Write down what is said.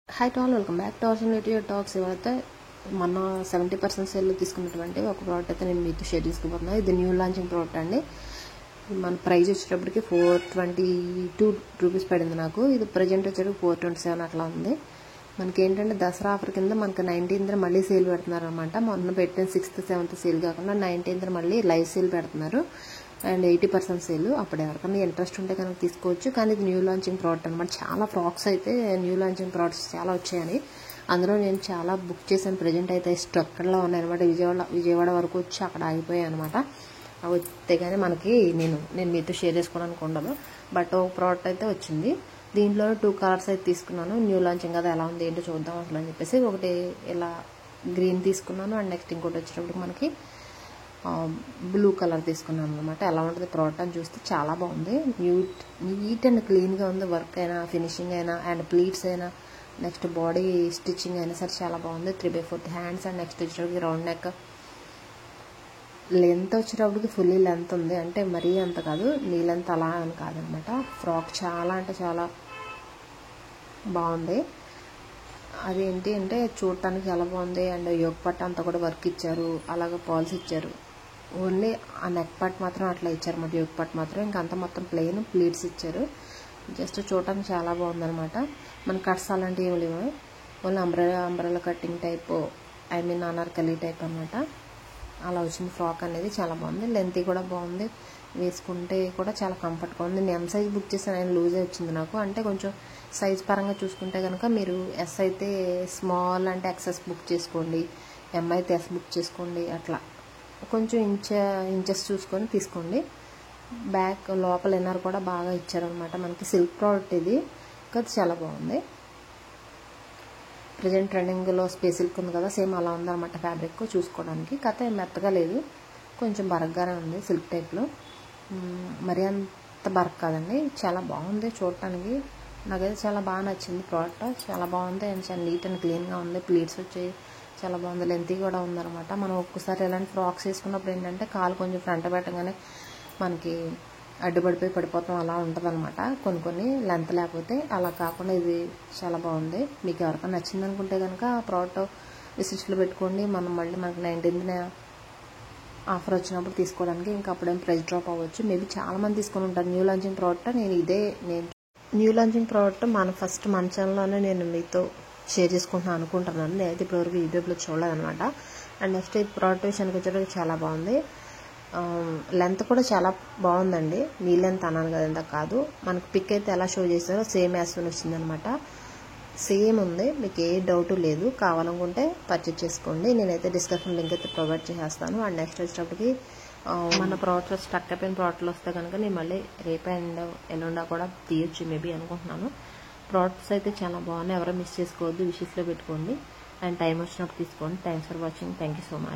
High to all, welcome back to our YouTube talks. ఇవాళైతే మన 70% sale తీసుకున్నటువంటి ఒక ప్రోడక్ట్ అయితే నేను మీతో షేర్ చేసుకుపోతున్నాను. ఇది న్యూ లాంచింగ్ ప్రోడక్ట్ అండి. మన ప్రైస్ వచ్చేటప్పటికి 422 రూపీస్ పడింది నాకు. ఇది ప్రజెంట్ వచ్చేటప్పుడు 427 అట్లా ఉంది. మనకి ఏంటంటే దసరా ఆఫర్ కింద మనకి 19th మళ్ళీ సేల్ పెడుతున్నారు అనమాట. మొన్న పెట్టిన 6th 7th సేల్ కాకుండా 19th మళ్ళీ లైవ్ సేల్ పెడుతున్నారు అండ్ 80% సేల్. అప్పుడు ఎవరికైనా ఇంట్రెస్ట్ ఉంటే కనుక తీసుకోవచ్చు. కానీ ఇది న్యూ లాంచింగ్ ప్రోడక్ట్ అనమాట. చాలా ఫ్రాక్స్ అయితే న్యూ లాంచింగ్ ప్రోడక్ట్స్ చాలా వచ్చాయని అందులో నేను చాలా బుక్ చేశాను. ప్రజెంట్ అయితే స్టక్లో ఉన్నాయన్నమాట. విజయవాడ వరకు వచ్చి అక్కడ ఆగిపోయాయి అనమాట. అవి వస్తే కానీ మనకి నేను మీతో షేర్ చేసుకోవడానికి ఉండదు. బట్ ఒక ప్రోడక్ట్ అయితే వచ్చింది. దీంట్లో 2 కలర్స్ అయితే తీసుకున్నాను. న్యూ లాంచింగ్ కదా, ఎలా ఉంది ఏంటో చూద్దాం అసలు అని చెప్పేసి ఒకటి ఇలా గ్రీన్ తీసుకున్నాను అండ్ నెక్స్ట్ ఇంకోటి వచ్చేటప్పుడు మనకి బ్లూ కలర్ తీసుకున్నాను అనమాట. ఎలా ఉంటుంది ప్రోడక్ట్ అని చూస్తే చాలా బాగుంది. నీట్ అండ్ క్లీన్గా ఉంది. వర్క్ అయినా, ఫినిషింగ్ అయినా అండ్ ప్లీట్స్ అయినా, నెక్స్ట్ బాడీ స్టిచ్చింగ్ అయినా సరే చాలా బాగుంది. 3/4 హ్యాండ్స్ అండ్ నెక్స్ట్ వచ్చేటప్పటికి రౌండ్ నెక్. లెంత్ వచ్చేటప్పటికి ఫుల్లీ లెంత్ ఉంది. అంటే మరీ అంత కాదు, నీ లెంత్ అలా అని కాదనమాట. ఫ్రాక్ చాలా అంటే చాలా బాగుంది. అదేంటి అంటే చూడటానికి చాలా బాగుంది. అండ్ యోగ్ పట్ట అంతా కూడా వర్క్ ఇచ్చారు, అలాగే పాల్స్ ఇచ్చారు. ఓన్లీ ఆ నెక్ పార్ట్ మాత్రం అట్లా ఇచ్చారు అన్నమాట. యోగ్ పార్ట్ మాత్రం, ఇంకంతా మొత్తం ప్లెయిన్ ప్లీట్స్ ఇచ్చారు. జస్ట్ చూడటానికి చాలా బాగుందనమాట. మన కట్స్ అలాంటివి ఏమి లేవు. Only umbrella cutting type, Anarkali type అనమాట. అలా వచ్చింది ఫ్రాక్ అనేది. చాలా బాగుంది. లెంత్ కూడా బాగుంది. వేసుకుంటే కూడా చాలా కంఫర్ట్గా ఉంది. నేను ఎం సైజ్ బుక్ చేశాను, ఆయన లూజే వచ్చింది నాకు. అంటే కొంచెం సైజ్ పరంగా చూసుకుంటే కనుక మీరు ఎస్ అయితే స్మాల్ అంటే ఎక్సెస్ బుక్ చేసుకోండి, ఎం అయితే ఎస్ బుక్ చేసుకోండి. అట్లా కొంచెం ఇంచెస్ చూసుకొని తీసుకోండి. బ్యాక్ లోపల ఇన్నర్ కూడా బాగా ఇచ్చారనమాట. మనకి సిల్క్ ప్రోడక్ట్ ఇది కదా, చాలా బాగుంది. ప్రజెంట్ ట్రెండింగ్లో స్పేస్ సిల్క్ ఉంది కదా, సేమ్ అలా ఉందన్నమాట ఫ్యాబ్రిక్ చూసుకోవడానికి. కథ మెత్తగా లేదు, కొంచెం బరగ్గానే ఉంది. సిల్క్ టైప్లో మరి అంత బరక్ కాదండి. చాలా బాగుంది చూడటానికి. నాకైతే చాలా బాగా నచ్చింది ప్రోడక్ట్. చాలా బాగుంది అండ్ చాలా నీట్ అండ్ క్లీన్గా ఉంది. ప్లీట్స్ వచ్చి చాలా బాగుంది. లెంత్ కూడా ఉందన్నమాట. మనం ఒక్కసారి ఎలాంటి ఫ్రాక్స్ వేసుకున్నప్పుడు ఏంటంటే కాలు కొంచెం ఫ్రంట్ పెట్టగానే మనకి అడ్డుపడిపోయి పడిపోతాం, అలా ఉంటుంది అనమాట. కొన్ని లెంత్ లేకపోతే. అలా కాకుండా ఇది చాలా బాగుంది. మీకు ఎవరికైనా నచ్చింది అనుకుంటే కనుక ప్రోడక్ట్ విసిట్లో పెట్టుకోండి. మనకి 19th ఆఫర్ వచ్చినప్పుడు తీసుకోవడానికి. ఇంకా అప్పుడేం ప్రైస్ డ్రాప్ అవ్వచ్చు. మేబీ చాలా మంది తీసుకొని ఉంటారు న్యూ లాంచింగ్ ప్రోడక్ట్. నేను న్యూ లాంచింగ్ ప్రోడక్ట్ మన ఛానల్లోనే నేను మీతో షేర్ చేసుకుంటున్నాను అనుకుంటున్నాను. నేనైతే ఇప్పటివరకు యూట్యూబ్లో చూడలేదనమాట. అండ్ నెక్స్ట్ ఈ ప్రోడక్ట్ విషయానికి వచ్చేటప్పుడు చాలా బాగుంది. లెంత్ కూడా చాలా బాగుందండి. నీ లెంత్ అన్నాను కదా, ఎంత కాదు. మనకు పిక్ అయితే ఎలా షో చేశారో సేమ్ యాస్వన్ వచ్చిందనమాట. సేమ్ ఉంది, మీకు ఏ డౌట్ లేదు. కావాలనుకుంటే పర్చేజ్ చేసుకోండి. నేనైతే డిస్క్రిప్షన్ లింక్ అయితే ప్రొవైడ్ చేసేస్తాను. అండ్ నెక్స్ట్ వచ్చేటప్పటికి మన ప్రోడక్ట్లో స్టక్ అయిపోయిన ప్రోడక్ట్లు వస్తే కనుక నేను మళ్ళీ రేపు అండ్ ఎల్లుండా కూడా తీయొచ్చు మేబీ అనుకుంటున్నాను. ప్రోడక్ట్స్ అయితే చాలా బాగున్నాయి. ఎవరో మిస్ చేసుకోవద్దు, విషెస్లో పెట్టుకోండి అండ్ టైం వచ్చినప్పుడు తీసుకోండి. Thanks for watching. Thank you so much.